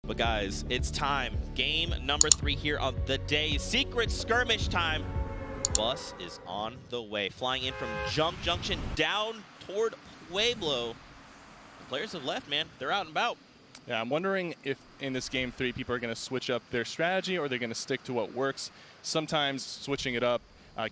But guys, it's time. Game number 3 here on the day. Secret skirmish time. Bus is on the way. Flying in from Jump Junction down toward Pueblo. The players have left, man. They're out and about. Yeah, I'm wondering if in this game 3 people are going to switch up their strategy or they're going to stick to what works. Sometimes switching it up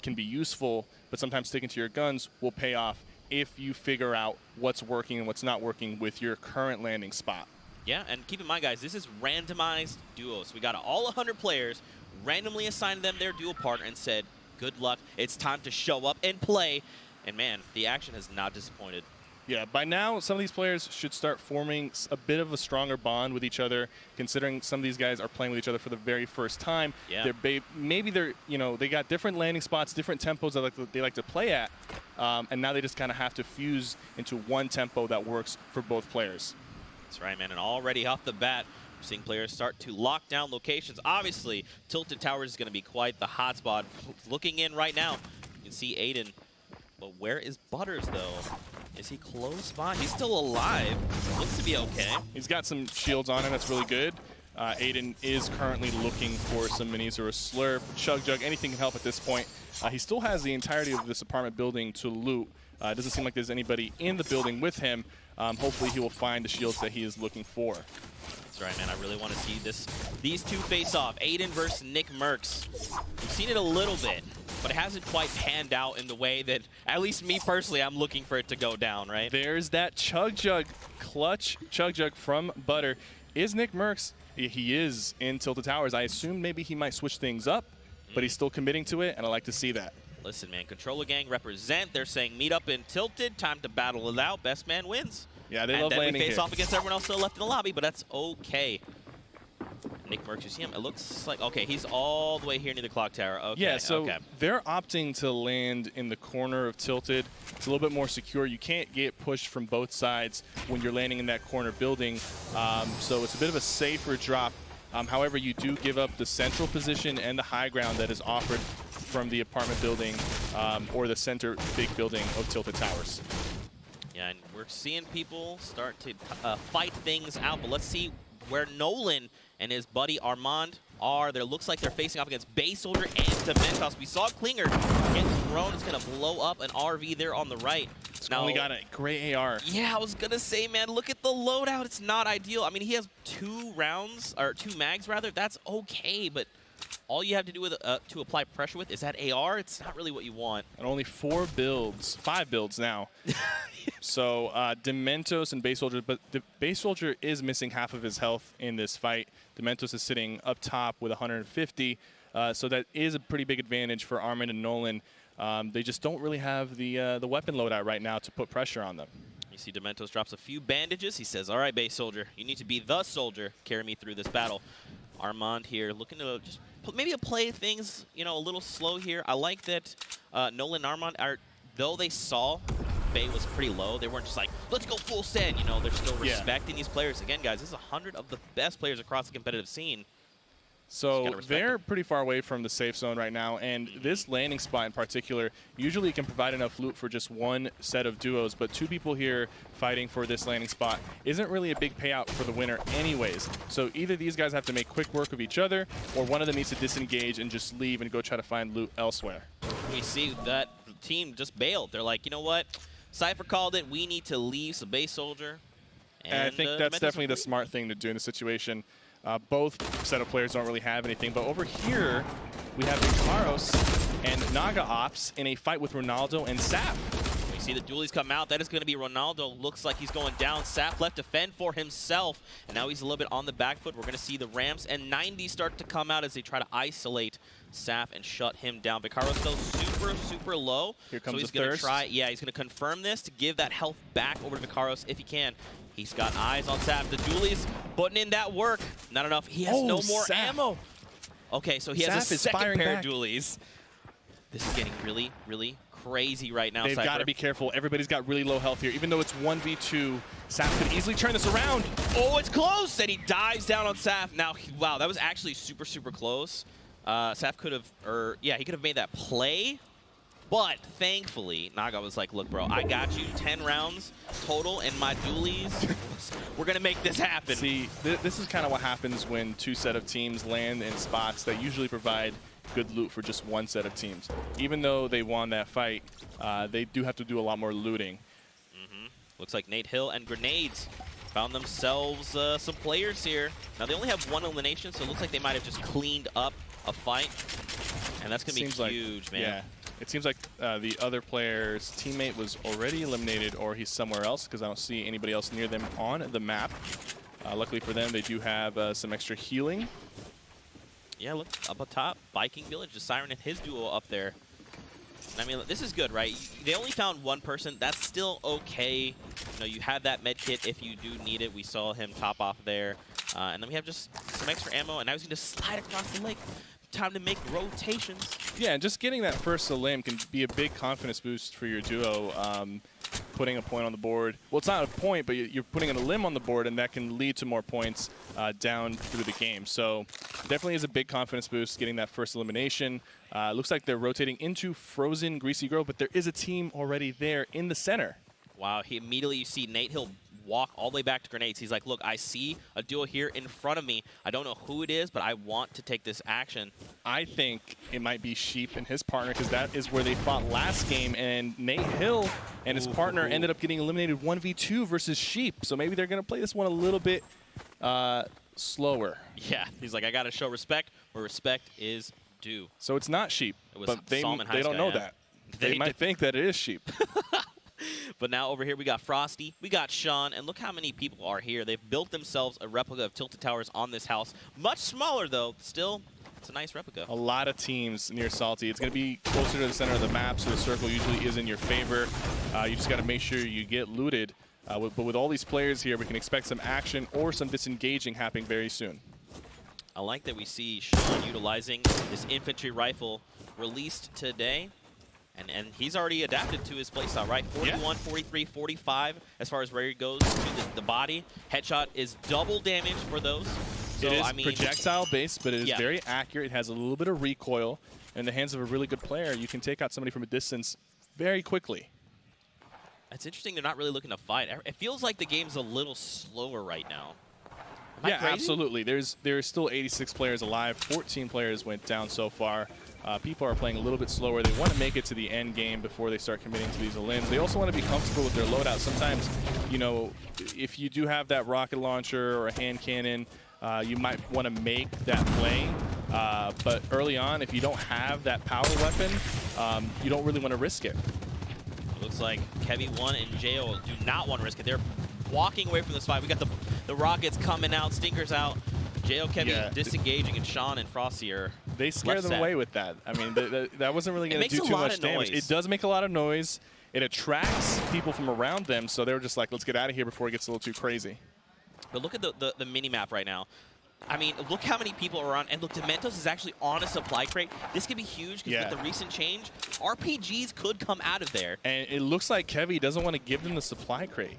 can be useful, but sometimes sticking to your guns will pay off if you figure out what's working and what's not working with your current landing spot. Yeah, and keep in mind, guys, this is randomized duos. We got all 100 players, randomly assigned them their duo partner and said, good luck, it's time to show up and play. And man, the action has not disappointed. Yeah, by now, some of these players should start forming a bit of a stronger bond with each other, considering some of these guys are playing with each other for the very first time. Yeah. Maybe they're, they got different landing spots, different tempos that they like to play at, and now they just kind of have to fuse into one tempo that works for both players. That's right, man, and already off the bat, we're seeing players start to lock down locations. Obviously, Tilted Towers is going to be quite the hotspot. Looking in right now, you can see Aiden, but where is Butters, though? Is he close by? He's still alive. Looks to be okay. He's got some shields on him. That's really good. Aiden is currently looking for some minis or a slurp, chug jug, anything can help at this point. He still has the entirety of this apartment building to loot. It doesn't seem like there's anybody in the building with him. Hopefully he will find the shields that he is looking for. That's right, man. I really want to see these two face off. Aiden versus Nick Merckx. We've seen it a little bit, but it hasn't quite panned out in the way that, at least me personally, I'm looking for it to go down, right? There's that chug jug, clutch chug jug from Butter. Is Nick Merckx? He is in Tilted Towers. I assume maybe he might switch things up, but he's still committing to it, and I like to see that. Listen, man, Controller Gang represent. They're saying meet up in Tilted, time to battle it out. Best man wins. Yeah, they love landing here. And then we face off against everyone else still left in the lobby, but that's okay. Nick Merckx, you see him? It looks like, okay, he's all the way here near the clock tower. Okay, yeah, so they're opting to land in the corner of Tilted. It's a little bit more secure. You can't get pushed from both sides when you're landing in that corner building, so it's a bit of a safer drop. However, you do give up the central position and the high ground that is offered from the apartment building or the center big building of Tilted Towers. Yeah, and we're seeing people start to fight things out, but let's see where Nolan and his buddy Armand are. There looks like they're facing off against Base Soldier and Dementos. We saw Klinger get thrown. It's going to blow up an RV there on the right. It's only got a great AR. Yeah, I was going to say, man, look at the loadout. It's not ideal. I mean, he has 2 rounds, or 2 mags, rather. That's okay, but all you have to do with to apply pressure with is that AR. It's not really what you want. And only 4 builds, 5 builds now. So Dementos and Base Soldier, but the Base Soldier is missing half of his health in this fight. Dementos is sitting up top with 150, so that is a pretty big advantage for Armand and Nolan. They just don't really have the weapon loadout right now to put pressure on them. You see Dementos drops a few bandages. He says, all right, Base Soldier, you need to be the soldier. Carry me through this battle. Armand here looking to just maybe play things, a little slow here. I like that Nolan and Armand are, though they saw Bay was pretty low, they weren't just like, let's go full send, they're still respecting these players. Again, guys, this is 100 of the best players across the competitive scene. So they're pretty far away from the safe zone right now, and this landing spot in particular usually can provide enough loot for just 1 set of duos, but 2 people here fighting for this landing spot isn't really a big payout for the winner anyways. So either these guys have to make quick work of each other, or one of them needs to disengage and just leave and go try to find loot elsewhere. We see that team just bailed. They're like, you know what? Sypher called it. We need to leave the Base Soldier. And I think that's definitely the smart thing to do in the situation. Both set of players don't really have anything, but over here we have Vicaros and Naga Ops in a fight with Ronaldo and Sap. We see the dualies come out. That is going to be Ronaldo. Looks like he's going down. Sap left to fend for himself, and now he's a little bit on the back foot. We're going to see the Rams and 90 start to come out as they try to isolate Sap and shut him down. Vicaros still super low. Here comes so he's the going to thirst. try. Yeah, he's going to confirm this to give that health back over to Vicaros if he can. He's got eyes on Sap. The dualies putting in that work. Not enough. He has no more ammo. Okay, so he has a second pair of dualies. This is getting really, really crazy right now, They've got to be careful. Everybody's got really low health here. Even though it's 1v2, Sap could easily turn this around. Oh, it's close! And he dives down on Sap. Now, wow, that was actually super close. Sap could have, he could have made that play. But thankfully, Naga was like, look, bro, I got you 10 rounds total in my dualies. We're going to make this happen. See, this is kind of what happens when two set of teams land in spots that usually provide good loot for just one set of teams. Even though they won that fight, they do have to do a lot more looting. Looks like Nate Hill and Grenades found themselves some players here. Now, they only have one elimination, so it looks like they might have just cleaned up a fight. And that's going to be huge, man. Yeah. It seems like the other player's teammate was already eliminated, or he's somewhere else, because I don't see anybody else near them on the map. Luckily for them, they do have some extra healing. Yeah, look, up atop, Viking Village, just Siren and his duo up there. I mean, this is good, right? They only found one person. That's still okay. You know, you have that med kit if you do need it. We saw him top off there. And then we have just some extra ammo, and now he's going to slide across the lake. Time to make rotations. Yeah, and just getting that first limb can be a big confidence boost for your duo. Putting a point on the board. Well, it's not a point, but you're putting a limb on the board, and that can lead to more points down through the game. So definitely is a big confidence boost getting that first elimination. Looks like they're rotating into Frozen Greasy Grove, but there is a team already there in the center. Wow, you see Nate Hill walk all the way back to Grenades. He's like, look, I see a duo here in front of me. I don't know who it is, but I want to take this action. I think it might be Sheep and his partner, because that is where they fought last game, and Nate Hill and his partner ended up getting eliminated 1v2 versus Sheep. So maybe they're going to play this one a little bit slower. Yeah, he's like, I got to show respect where respect is due. So it's not Sheep, but they don't know that. They might think that it is Sheep. But now over here we got Frosty, we got Sean, and look how many people are here. They've built themselves a replica of Tilted Towers on this house. Much smaller, though. Still, it's a nice replica. A lot of teams near Salty. It's going to be closer to the center of the map, so the circle usually is in your favor. You just got to make sure you get looted. But with all these players here, we can expect some action or some disengaging happening very soon. I like that we see Sean utilizing this infantry rifle released today. And he's already adapted to his playstyle, right? 41, 43, 45 as far as where he goes to the body. Headshot is double damage for those. So, it is projectile-based, but it is very accurate. It has a little bit of recoil. In the hands of a really good player, you can take out somebody from a distance very quickly. It's interesting they're not really looking to fight. It feels like the game's a little slower right now. Yeah, absolutely. There's still 86 players alive. 14 players went down so far. People are playing a little bit slower. They want to make it to the end game before they start committing to these elims. They also want to be comfortable with their loadout. Sometimes, you know, if you do have that rocket launcher or a hand cannon, you might want to make that play. But early on, if you don't have that power weapon, you don't really want to risk it. It looks like Kevy1 and Jo do not want to risk it. They're walking away from this fight. We got the rockets coming out, stinkers out. Jo, Kevy disengaging, and Sean and Frosty are They scare them away with that. I mean, that wasn't really going to do too much damage. It does make a lot of noise. It attracts people from around them, so they were just like, let's get out of here before it gets a little too crazy. But look at the mini-map right now. I mean, look how many people are around. And look, Dementos is actually on a supply crate. This could be huge because with the recent change, RPGs could come out of there. And it looks like Kevy doesn't want to give them the supply crate.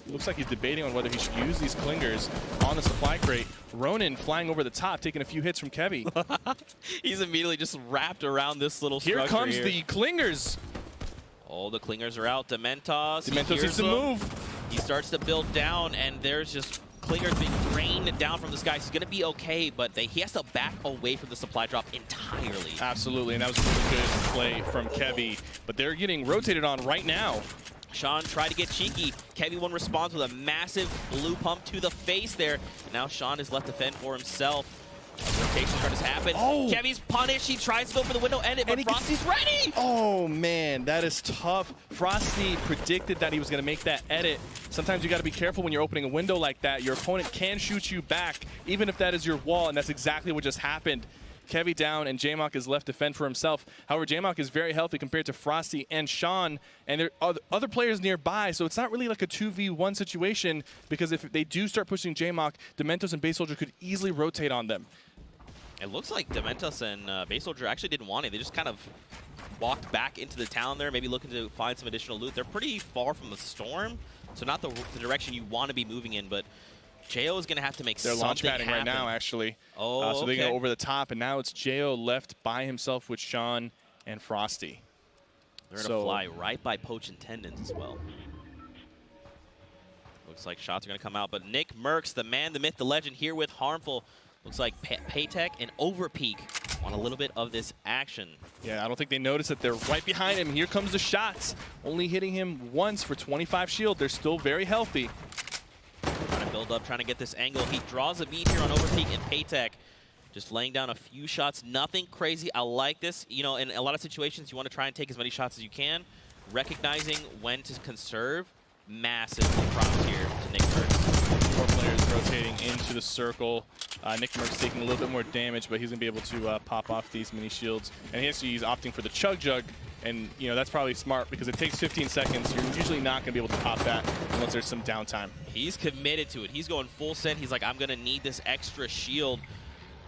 Looks like he's debating on whether he should use these clingers on the supply crate. Ronin flying over the top, taking a few hits from Kevy. He's immediately just wrapped around this little structure. Here comes the clingers. Oh, the clingers are out. Dementos needs to move. He starts to build down, and there's just clingers being rained down from the sky. He's going to be okay, but he has to back away from the supply drop entirely. Absolutely, and that was a really good play from Kevy. But they're getting rotated on right now. Sean tried to get cheeky. Kevy1 responds with a massive blue pump to the face there. Now Sean is left to fend for himself. Rotation start has happened. Oh. Kevy's punished. He tries to go for the window edit, but Frosty's ready! Oh, man, that is tough. Frosty predicted that he was going to make that edit. Sometimes you got to be careful when you're opening a window like that. Your opponent can shoot you back, even if that is your wall, and that's exactly what just happened. Kevy down, and J-Mock is left to fend for himself. However, J-Mock is very healthy compared to Frosty and Sean, and there are other players nearby, so it's not really like a 2v1 situation, because if they do start pushing J-Mock, Dementos and Base Soldier could easily rotate on them. It looks like Dementos and Base Soldier actually didn't want it. They just kind of walked back into the town there, maybe looking to find some additional loot. They're pretty far from the storm, so not the direction you want to be moving in, but Jo is going to have to make something happen. They're launch padding right now, actually. Oh, so they go over the top, and now it's Jo left by himself with Sean and Frosty. They're going to fly right by Poach and Tendons as well. Looks like shots are going to come out, but Nick Mercs, the man, the myth, the legend, here with Harmful. Looks like Paytech and SypherPk want a little bit of this action. Yeah, I don't think they noticed that they're right behind him. Here comes the shots. Only hitting him once for 25 shield. They're still very healthy. Trying to build up, trying to get this angle. He draws a beat here on SypherPk and Paytech. Just laying down a few shots. Nothing crazy. I like this. You know, in a lot of situations, you want to try and take as many shots as you can. Recognizing when to conserve. Massive props here to Nick Mercs. 4 players rotating into the circle. Nick Mercs taking a little bit more damage, but he's going to be able to pop off these mini shields. And he's opting for the Chug Jug. And, you know, that's probably smart because it takes 15 seconds. You're usually not going to be able to pop that unless there's some downtime. He's committed to it. He's going full send. He's like, I'm going to need this extra shield.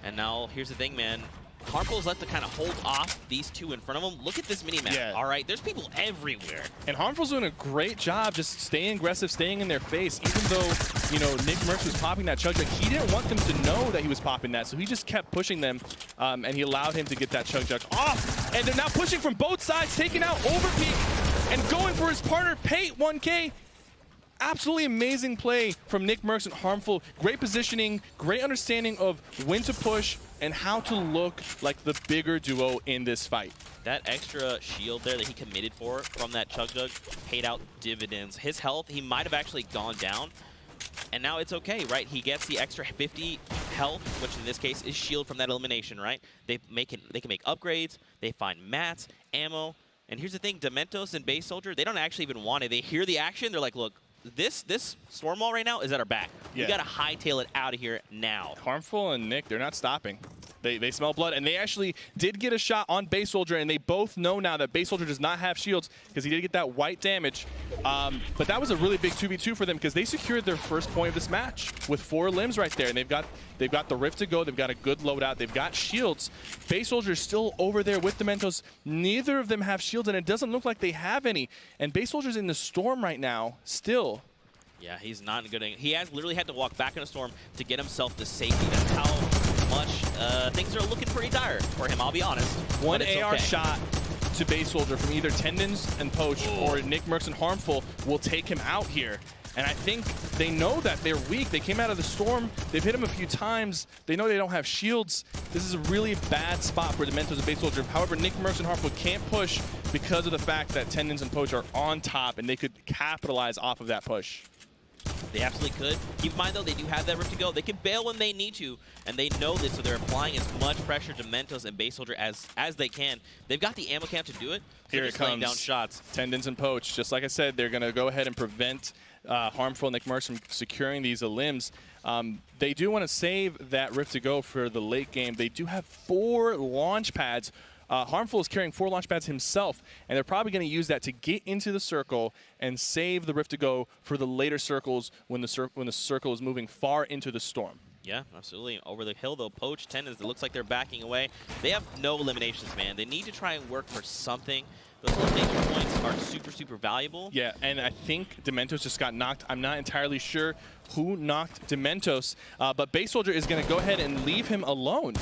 And now, here's the thing, man. Harmful's left to kind of hold off these two in front of him. Look at this mini-map. Yeah. All right, there's people everywhere. And Harmful's doing a great job just staying aggressive, staying in their face, even though, you know, Nick Mercs was popping that Chug Jug. He didn't want them to know that he was popping that, so he just kept pushing them, and he allowed him to get that Chug Jug off. And they're now pushing from both sides, taking out SypherPk and going for his partner, Pate, 1K. Absolutely amazing play from Nick Mercs and Harmful. Great positioning, great understanding of when to push and how to look like the bigger duo in this fight. That extra shield there that he committed for from that Chug Jug paid out dividends. His health, he might have actually gone down, and now it's okay, right? He gets the extra 50 health, which in this case is shield from that elimination, right? They can make upgrades, they find mats, ammo, and here's the thing, Dementos and Base Soldier, they don't actually even want it. They hear the action, they're like, look, this storm wall right now is at our back. Yeah. We got to hightail it out of here now. Harmful and Nick, they're not stopping. They smell blood, and they actually did get a shot on Base Soldier, and they both know now that Base Soldier does not have shields because he did get that white damage. But that was a really big 2v2 for them because they secured their first point of this match with 4 limbs right there, and they've got the Rift to go. They've got a good loadout. They've got shields. Base Soldier is still over there with the Mentos. Neither of them have shields, and it doesn't look like they have any. And Base Soldier's in the storm right now, still. Yeah, he's not good. He has literally had to walk back in a storm to get himself to safety. That's how much things are looking pretty dire for him, I'll be honest. One AR shot to Base Soldier from either Tendons and Poach or Nick Mercs and Harmful will take him out here. And I think they know that they're weak. They came out of the storm. They've hit him a few times. They know they don't have shields. This is a really bad spot for the Mentos and Base Soldier. However, Nick Mercs and Harmful can't push because of the fact that Tendons and Poach are on top, and they could capitalize off of that push. They absolutely could. Keep in mind, though, they do have that Rift to go. They can bail when they need to, and they know this, so they're applying as much pressure to Mentos and Base Soldier as they can. They've got the ammo camp to do it, so Here it comes. laying down shots. Tendons and Poach. Just like I said, they're going to go ahead and prevent Harmful Nick Mercs from securing these limbs. They do want to save that Rift to go for the late game. They do have 4 launch pads. Harmful is carrying 4 launch pads himself, and they're probably going to use that to get into the circle and save the Rift to go for the later circles when the circle is moving far into the storm. Yeah, absolutely. Over the hill, though, Poach, Tendons, it looks like they're backing away. They have no eliminations, man. They need to try and work for something. Those elimination points are super, super valuable. Yeah, and I think Dementos just got knocked. I'm not entirely sure who knocked Dementos, but Base Soldier is going to go ahead and leave him alone.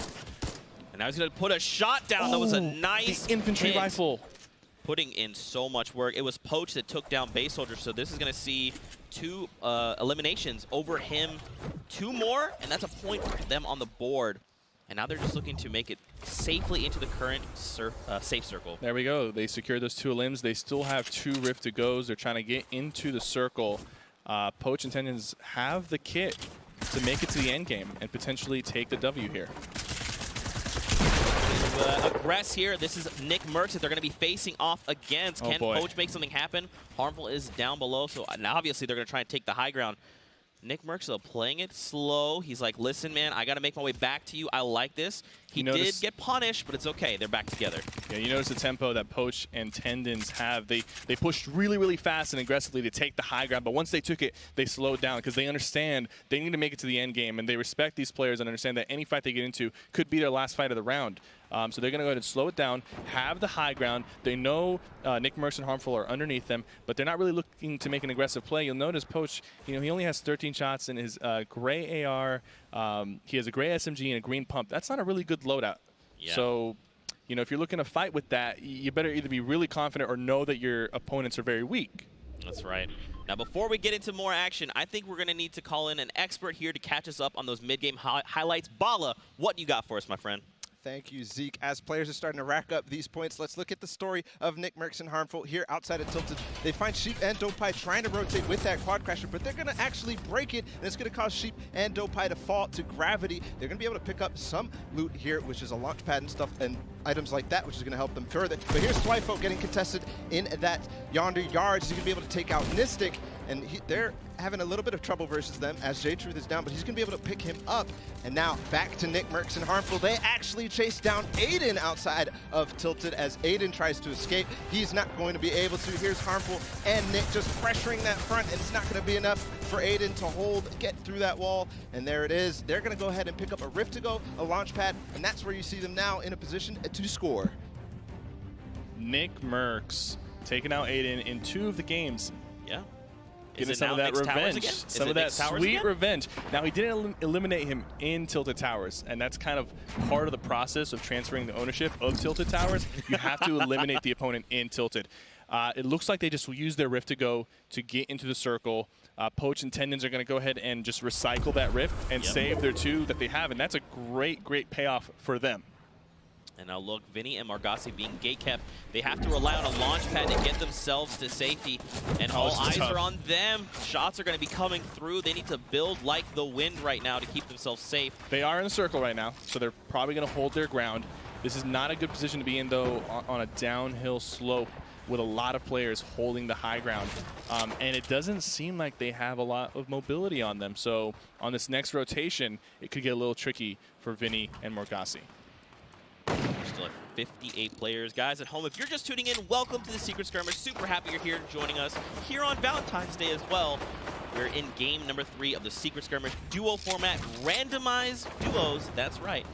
And now he's going to put a shot down. That was a nice the infantry hit. rifle. Putting in so much work. It was Poach that took down Base Soldier, so this is going to see 2 eliminations over him. 2 more, and that's a point for them on the board. And now they're just looking to make it safely into the current safe circle. There we go. They secured those 2 limbs. They still have 2 Rift to goes. They're trying to get into the circle. Poach and Tendons have the kit to make it to the end game and potentially take the W here. Aggress here. This is Nick Mercs that they're going to be facing off against. Can Poach make something happen? Harmful is down below, so now obviously they're going to try and take the high ground. Nick Mercs, though, playing it slow. He's like, listen, man, I got to make my way back to you. I like this. He did get punished, but it's okay. They're back together. Yeah, you notice the tempo that Poach and Tendons have. They pushed really, really fast and aggressively to take the high ground, but once they took it, they slowed down because they understand they need to make it to the end game, and they respect these players and understand that any fight they get into could be their last fight of the round. So they're going to go ahead and slow it down, have the high ground. They know Nick Mercs and Harmful are underneath them, but they're not really looking to make an aggressive play. You'll notice Poach, he only has 13 shots in his gray AR. He has a gray SMG and a green pump. That's not a really good loadout. Yeah. So you know, if you're looking to fight with that, you better either be really confident or know that your opponents are very weak. That's right. Now, before we get into more action, I think we're going to need to call in an expert here to catch us up on those mid-game highlights. Bala, what you got for us, my friend? Thank you, Zeke. As players are starting to rack up these points, let's look at the story of Nick Mercs and Harmful here outside of Tilted. They find Sheep and Dopeye trying to rotate with that quad crasher, but they're going to actually break it, and it's going to cause Sheep and Dopeye to fall to gravity. They're going to be able to pick up some loot here, which is a launch pad and stuff and items like that, which is going to help them further. But here's tfue getting contested in that yonder yard. He's going to be able to take out Nistic, and they're having a little bit of trouble versus them as J-Truth is down, but he's going to be able to pick him up. And now back to Nick Mercs and Harmful. They actually chase down Aiden outside of Tilted as Aiden tries to escape. He's not going to be able to. Here's Harmful and Nick just pressuring that front, and it's not going to be enough for Aiden to get through that wall. And there it is. They're going to go ahead and pick up a Rift to go, a launch pad, and that's where you see them now in a position to score. Nick Mercs taking out Aiden in 2 of the games. Yeah. Getting some of that revenge, some of that sweet revenge. Now, he didn't eliminate him in Tilted Towers, and that's kind of part of the process of transferring the ownership of Tilted Towers. You have to eliminate the opponent in Tilted. It looks like they just use their Rift to go to get into the circle. Poach and Tendons are going to go ahead and just recycle that Rift and save their 2 that they have, and that's a great, great payoff for them. And now look, Vinny and Margassi being gate-kept. They have to rely on a launch pad to get themselves to safety. And all eyes are on them. Shots are going to be coming through. They need to build like the wind right now to keep themselves safe. They are in a circle right now, so they're probably going to hold their ground. This is not a good position to be in, though, on a downhill slope with a lot of players holding the high ground. And it doesn't seem like they have a lot of mobility on them. So on this next rotation, it could get a little tricky for Vinny and Margassi. We're still at 58 players. Guys at home, if you're just tuning in, welcome to the Secret Skirmish. Super happy you're here joining us here on Valentine's Day as well. We're in game number 3 of the Secret Skirmish duo format, randomized duos, that's right.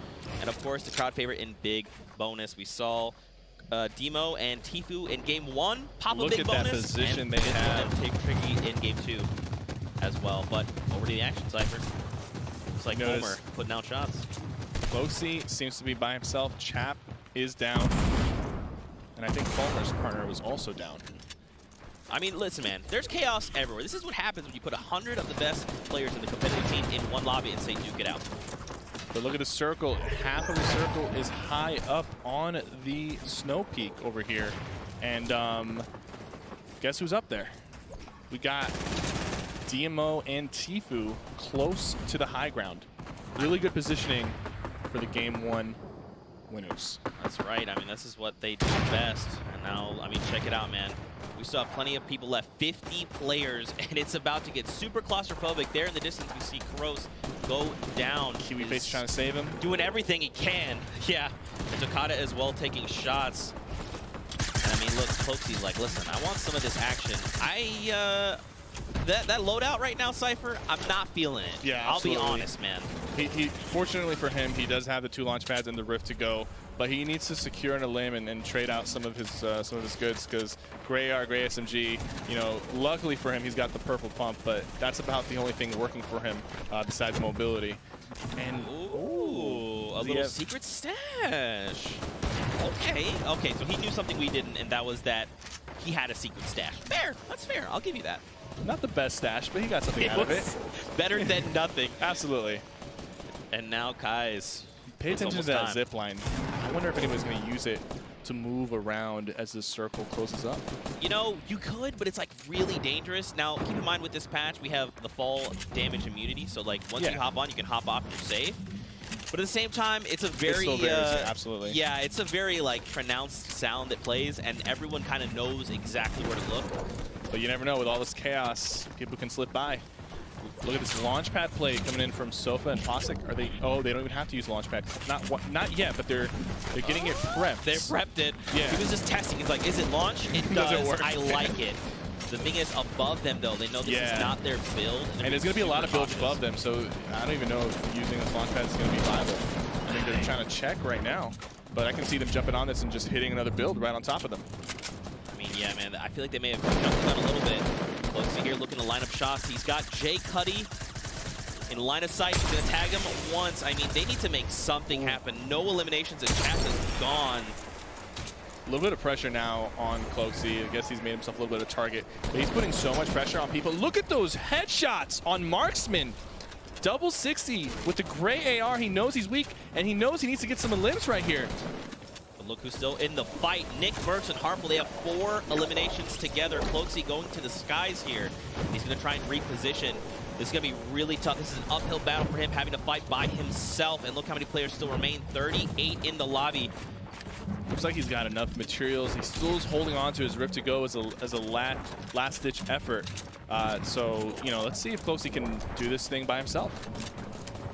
And of course, the crowd favorite in big bonus. We saw Demo and tfue in game 1 pop a big bonus. Look at that position they have. Take tricky in game 2 as well. But over to the action, Cypher. Looks like Homer putting out shots. Loxy seems to be by himself. Chap is down. And I think Fulmer's partner was also down. I mean, listen, man, there's chaos everywhere. This is what happens when you put 100 of the best players in the competitive scene in one lobby and say, duke it out. But look at the circle. Half of the circle is high up on the snow peak over here. And guess who's up there? We got DMO and tfue close to the high ground. Really good positioning for the game 1 winners. That's right. I mean, this is what they do best. And now, I mean, check it out, man. We still have plenty of people left. 50 players, and it's about to get super claustrophobic. There in the distance, we see Kroos go down. Kiwi Face trying to save him. Doing everything he can. Yeah. And Takata as well taking shots. And I mean, look, Cloaksy's like, listen, I want some of this action. That loadout right now, Cypher, I'm not feeling it. Yeah, I'll absolutely. be honest, man. Fortunately for him, he does have the 2 launch pads and the Rift to go, but he needs to secure in a limb and trade out some of his goods, because Gray SMG, you know, luckily for him, he's got the purple pump, but that's about the only thing working for him besides mobility. And a little secret stash. Okay, so he knew something we didn't, and that was that he had a secret stash. Fair, that's fair. I'll give you that. Not the best stash, but he got something out of it. Better than nothing. Absolutely. And now Kai's. Pay attention to that zip line. I wonder if anyone's going to use it to move around as the circle closes up. You know, you could, but it's like really dangerous. Now, keep in mind with this patch, we have the fall damage immunity. So like once you hop on, you can hop off and you're safe. But at the same time, it's a very, absolutely. Yeah, it's a very like pronounced sound that plays, and everyone kind of knows exactly where to look. But you never know, with all this chaos, people can slip by. Look at this launchpad play coming in from Sofa and Posic. Are they? Oh, they don't even have to use launchpad. Not yet, but they're getting it prepped. They prepped it. Yeah. He was just testing. He's like, is it launch? It does. Does it work? I like it. The thing is, above them though, they know this is not their build. And there's going to be a lot of builds above them, so I don't even know if using this launchpad is going to be viable. I think they're trying to check right now, but I can see them jumping on this and just hitting another build right on top of them. I mean, yeah, man, I feel like they may have jumped on a little bit. Closey here looking to line up shots. He's got Jay Cuddy in line of sight. He's going to tag him once. I mean, they need to make something happen. No eliminations, and Chaps is gone. A little bit of pressure now on Cloaksy. I guess he's made himself a little bit of a target. But he's putting so much pressure on people. Look at those headshots on Marksman. Double 60 with the gray AR. He knows he's weak, and he knows he needs to get some limbs right here. But look who's still in the fight. Nick Mercs and Harmful, they have 4 eliminations together. Cloaksy going to the skies here. He's going to try and reposition. This is going to be really tough. This is an uphill battle for him, having to fight by himself. And look how many players still remain. 38 in the lobby. Looks like he's got enough materials. He still is holding on to his Rift to go as a last-ditch effort. So, you know, let's see if Cloaksy can do this thing by himself.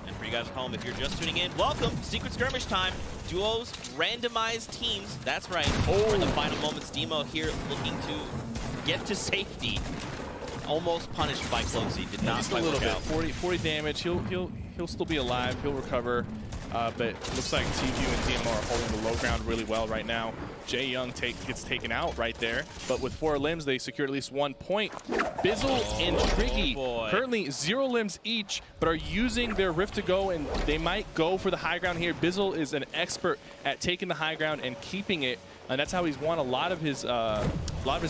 And for you guys at home, if you're just tuning in, welcome. Secret Skirmish time. Duos, randomized teams. That's right. For the final moments, Demo here looking to get to safety. Almost punished by Cloaksy. Did not just a quite little work bit. out. 40 damage. He'll still be alive. He'll recover. But it looks like tfue and DMO are holding the low ground really well right now. Jae Young gets taken out right there. But with 4 limbs, they secured at least 1 point. Bizzle and Triggy currently 0 limbs each, but are using their Rift to go, and they might go for the high ground here. Bizzle is an expert at taking the high ground and keeping it. And that's how he's won a lot of his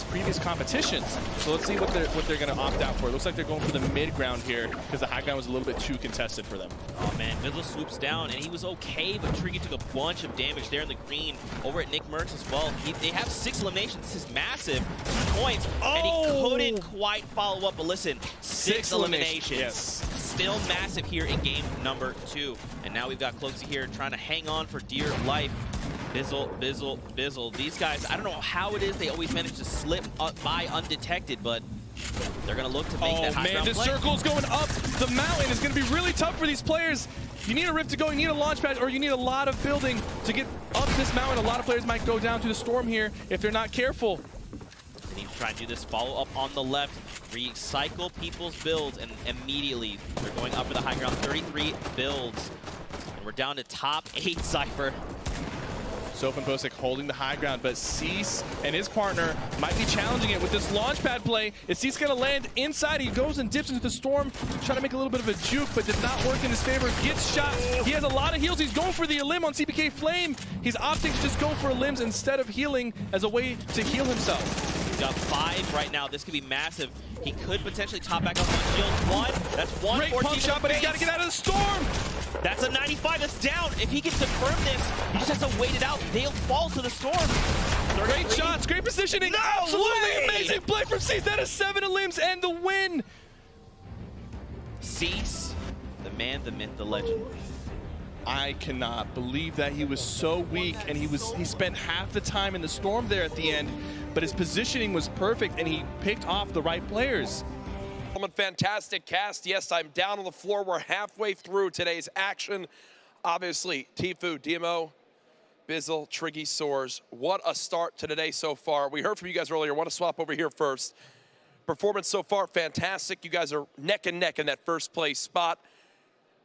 previous competitions. So let's see what they're going to opt out for. It looks like they're going for the mid ground here because the high ground was a little bit too contested for them. Oh man, Bizzle swoops down, and he was okay, but Triggy took a bunch of damage there in the green. Over at Nick Mercs as well. They have 6 eliminations. This is massive points, and he couldn't quite follow up. But listen, 6 eliminations. Yes. Still massive here in game number 2. And now we've got Cloaksy here trying to hang on for dear life. Bizzle. These guys, I don't know how it is they always manage to slip by undetected, but they're going to look to make that high ground play. play. Circle's going up the mountain. It's going to be really tough for these players. You need a Rift to go, you need a launch pad, or you need a lot of building to get up this mountain. A lot of players might go down to the storm here if they're not careful. They need to try and do this follow-up on the left, recycle people's builds, and immediately they're going up for the high ground. 33 builds. And we're down to top 8, Cypher. Soph and Bosick holding the high ground, but Cease and his partner might be challenging it with this launch pad play. Is Cease going to land inside? He goes and dips into the storm, trying to make a little bit of a juke, but did not work in his favor. Gets shot. He has a lot of heals. He's going for the limb on CPK Flame. He's opting to just go for limbs instead of healing as a way to heal himself. He's got 5 right now. This could be massive. He could potentially top back up on shield. 1. That's 1. Great pump shot, but he's got to get out of the storm. That's a 95 that's down. If he can confirm this, he just has to wait it out. They'll fall to the storm. Great shots, great positioning. No Absolutely way! amazing play from Cease. That is 7 limbs and the win. Cease, the man, the myth, the legend. I cannot believe that he was so weak, and he spent half the time in the storm there at the end, but his positioning was perfect, and he picked off the right players. Fantastic cast. Yes, I'm down on the floor. We're halfway through today's action. Obviously, tfue, DMO, Bizzle, Triggy, Soars. What a start to today so far. We heard from you guys earlier. I want to swap over here first. Performance so far, fantastic. You guys are neck and neck in that first place spot.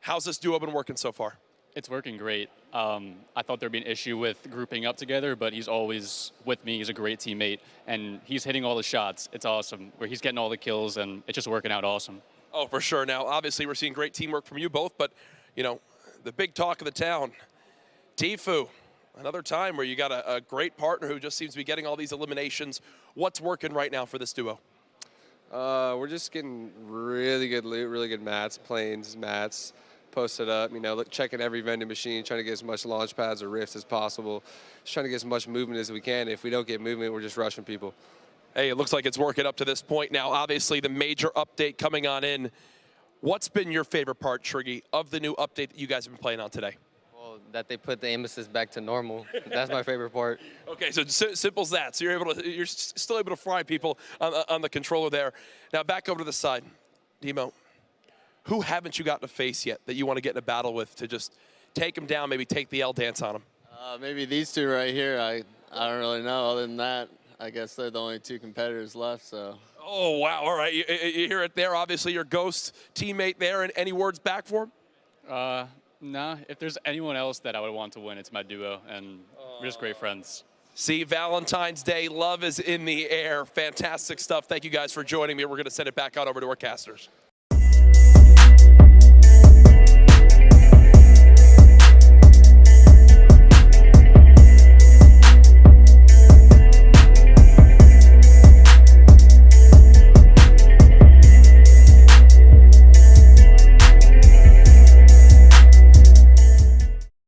How's this duo been working so far? It's working great. I thought there'd be an issue with grouping up together, but he's always with me. He's a great teammate, and he's hitting all the shots. It's awesome, where he's getting all the kills, and it's just working out awesome. Oh, for sure. Now, obviously, we're seeing great teamwork from you both, but, you know, the big talk of the town, tfue, another time where you got a great partner who just seems to be getting all these eliminations. What's working right now for this duo? We're just getting really good loot, really good mats, planes, mats, posted up, you know, checking every vending machine, trying to get as much launch pads or rifts as possible, just trying to get as much movement as we can. If we don't get movement, we're just rushing people. Hey, it looks like it's working up to this point now. Obviously, the major update coming on in. What's been your favorite part, Triggy, of the new update that you guys have been playing on today? Well, that they put the aim assist back to normal. That's my favorite part. Okay, so simple as that. So you're still able to fry people on the controller there. Now back over to the side, Demo. Who haven't you gotten to face yet that you want to get in a battle with to just take him down, maybe take the L dance on him? Maybe these two right here. I don't really know. Other than that, I guess they're the only 2 competitors left. So. Oh wow! All right, you hear it there. Obviously, your Ghost teammate there. And any words back for him? Nah. If there's anyone else that I would want to win, it's my duo, and we're just great friends. See, Valentine's Day, love is in the air. Fantastic stuff. Thank you guys for joining me. We're going to send it back out over to our casters.